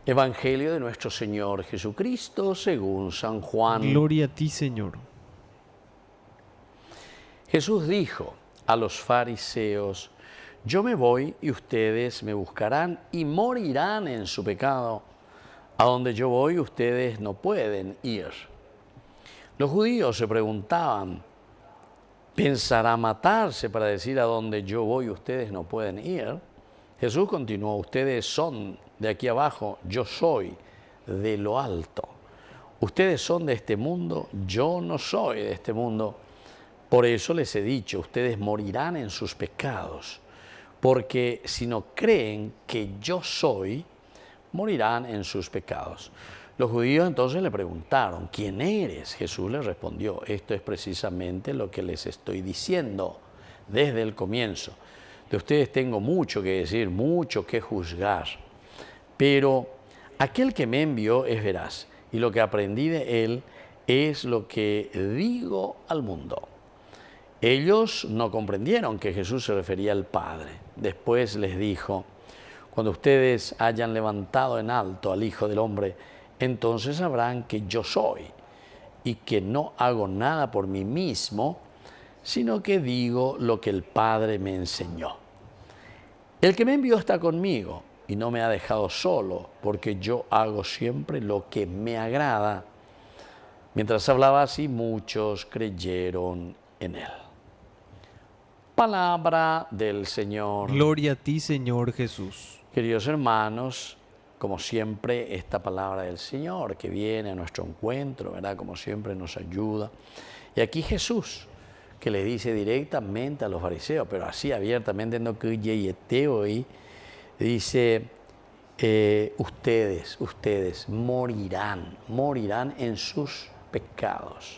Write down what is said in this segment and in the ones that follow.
Evangelio de nuestro Señor Jesucristo según San Juan. Gloria a ti, Señor. Jesús dijo a los fariseos: yo me voy y ustedes me buscarán y morirán en su pecado. A donde yo voy ustedes no pueden ir. Los judíos se preguntaban: ¿pensará matarse para decir a donde yo voy ustedes no pueden ir? Jesús continuó: ustedes son de aquí abajo, yo soy de lo alto. Ustedes son de este mundo, yo no soy de este mundo. Por eso les he dicho, ustedes morirán en sus pecados, porque si no creen que yo soy, morirán en sus pecados. Los judíos entonces le preguntaron: ¿quién eres? Jesús les respondió: esto es precisamente lo que les estoy diciendo desde el comienzo. De ustedes tengo mucho que decir, mucho que juzgar. Pero aquel que me envió es veraz, y lo que aprendí de él es lo que digo al mundo. Ellos no comprendieron que Jesús se refería al Padre. Después les dijo: cuando ustedes hayan levantado en alto al Hijo del Hombre, entonces sabrán que yo soy, y que no hago nada por mí mismo, sino que digo lo que el Padre me enseñó. El que me envió está conmigo y no me ha dejado solo, porque yo hago siempre lo que me agrada. Mientras hablaba así, muchos creyeron en él. Palabra del Señor. Gloria a ti, Señor Jesús. Queridos hermanos, como siempre, esta palabra del Señor que viene a nuestro encuentro, ¿verdad? Como siempre nos ayuda. Y aquí Jesús, que le dice directamente a los fariseos, pero así abiertamente, no que hoy, dice: ustedes morirán en sus pecados.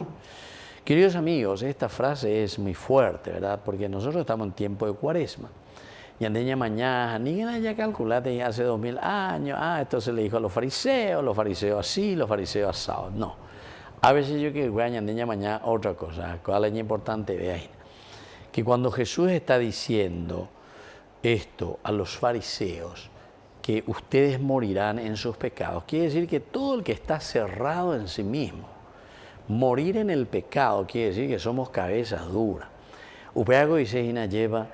Queridos amigos, esta frase es muy fuerte, ¿verdad? Porque nosotros estamos en tiempo de Cuaresma. Y andeña mañana, ni ya calculate hace 2000 años, esto se le dijo a los fariseos así, los fariseos asados. No. A veces yo que voy a andeña mañana otra cosa, cuál es importante de ahí. Que cuando Jesús está diciendo esto a los fariseos, que ustedes morirán en sus pecados, quiere decir que todo el que está cerrado en sí mismo, morir en el pecado, quiere decir que somos cabezas duras. Upeago dice y lleva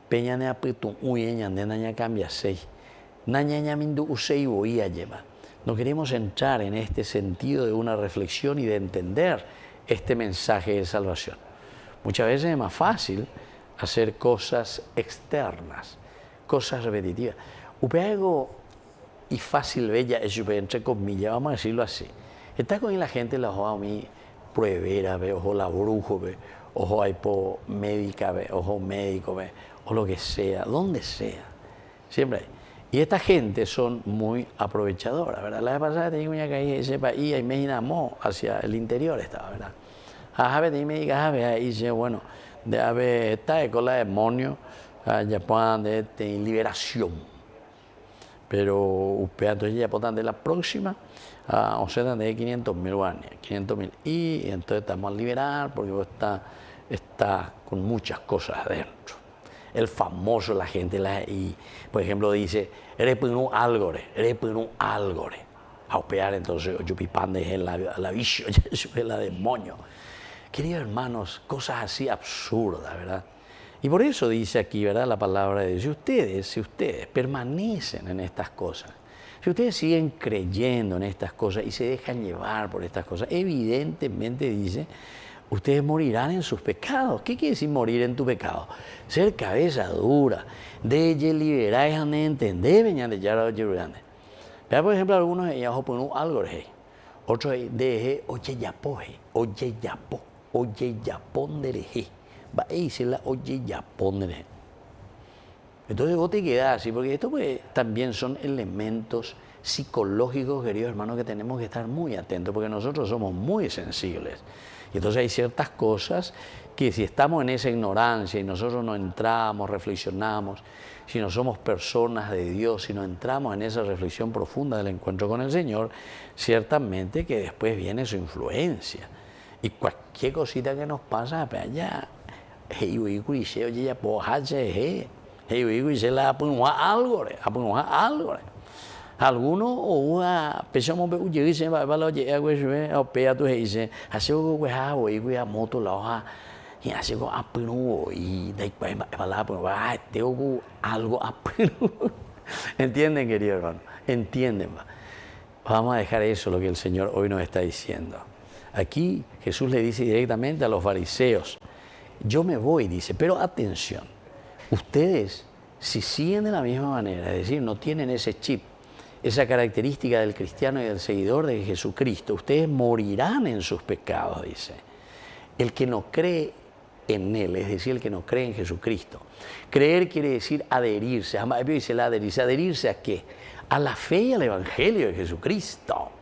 peña ne apitu uyeña ne cambia seis. Naña mindu usei voía lleva. No queremos entrar en este sentido de una reflexión y de entender este mensaje de salvación. Muchas veces es más fácil hacer cosas externas, cosas repetitivas. Upeago y fácil bella es entre comillas, vamos a decirlo así. Está con la gente la ojo a mí pruebera, ojo la brujo, ojo hipo médica, ojo médico, o lo que sea, donde sea, siempre hay. Y esta gente son muy aprovechadoras, ¿verdad? La vez pasada tenía una caída y sepa, y ahí me imaginamos hacia el interior estaba, ¿verdad? A ver, me diga, ahí dice, bueno, de haber esta con la demonio, ya puedan de liberación. Pero entonces ya puedan de la próxima, o sea, de 500.000 guanes, 500.000. Y entonces estamos a liberar porque está con muchas cosas adentro. El famoso, la gente, y por ejemplo dice, eres un álgore. A opear entonces, yo pipande en la vicio, la demonio. Queridos hermanos, cosas así absurdas, ¿verdad? Y por eso dice aquí, ¿verdad? La palabra de Dios, si ustedes permanecen en estas cosas, si ustedes siguen creyendo en estas cosas y se dejan llevar por estas cosas, evidentemente dice, ustedes morirán en sus pecados. ¿Qué quiere decir morir en tu pecado? Ser cabeza dura, de liberar y de entender, venían de ya llorando. Vea, por ejemplo, algunos de ellos ponen algo de otros de oye yapón de reje. Va a decir la oye yapón de reje. Entonces vos te quedás así, porque esto pues, también son elementos psicológicos, queridos hermanos, que tenemos que estar muy atentos, porque nosotros somos muy sensibles. Y entonces hay ciertas cosas que si estamos en esa ignorancia y nosotros no entramos, reflexionamos, si no somos personas de Dios, si no entramos en esa reflexión profunda del encuentro con el Señor, ciertamente que después viene su influencia. Y cualquier cosita que nos pasa, pues allá, Algunos o a pensamos que dicen va lo llega que o pea tu dice hace algo que ha o y a moto la hoja y hace algo a pino y de ahí va la pues va tengo algo a pino. ¿Entienden, querido hermano? Entienden. Vamos a dejar eso, lo que el Señor hoy nos está diciendo. Aquí Jesús le dice directamente a los fariseos, yo me voy, dice, pero atención, ustedes si siguen de la misma manera, es decir, no tienen ese chip, esa característica del cristiano y del seguidor de Jesucristo, ustedes morirán en sus pecados, dice. El que no cree en Él, es decir, el que no cree en Jesucristo. Creer quiere decir adherirse. Dice la adherirse. ¿Adherirse a qué? A la fe y al Evangelio de Jesucristo.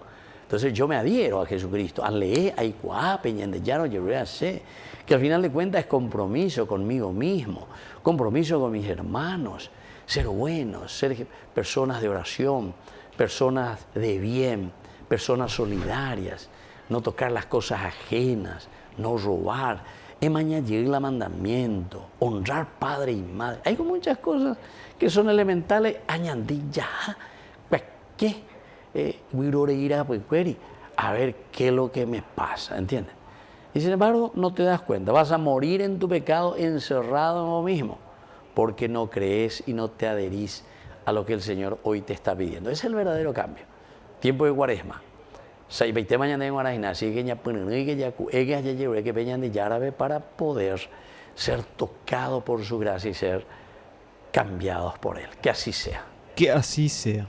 Entonces yo me adhiero a Jesucristo. A leer, a iguá, peñandellano, sé. Que al final de cuentas es compromiso conmigo mismo, compromiso con mis hermanos, ser buenos, ser personas de oración, personas de bien, personas solidarias, no tocar las cosas ajenas, no robar, emañadir el mandamiento, honrar padre y madre. Hay muchas cosas que son elementales, añadir ya, ¿qué? A ver qué es lo que me pasa, ¿entiendes? Y sin embargo, no te das cuenta, vas a morir en tu pecado encerrado en vos mismo, porque no crees y no te adherís a lo que el Señor hoy te está pidiendo. Ese es el verdadero cambio. Tiempo de Cuaresma. 20 mañana en Guarajina, así que ya que peñan de árabe para poder ser tocado por su gracia y ser cambiados por Él. Que así sea. Que así sea.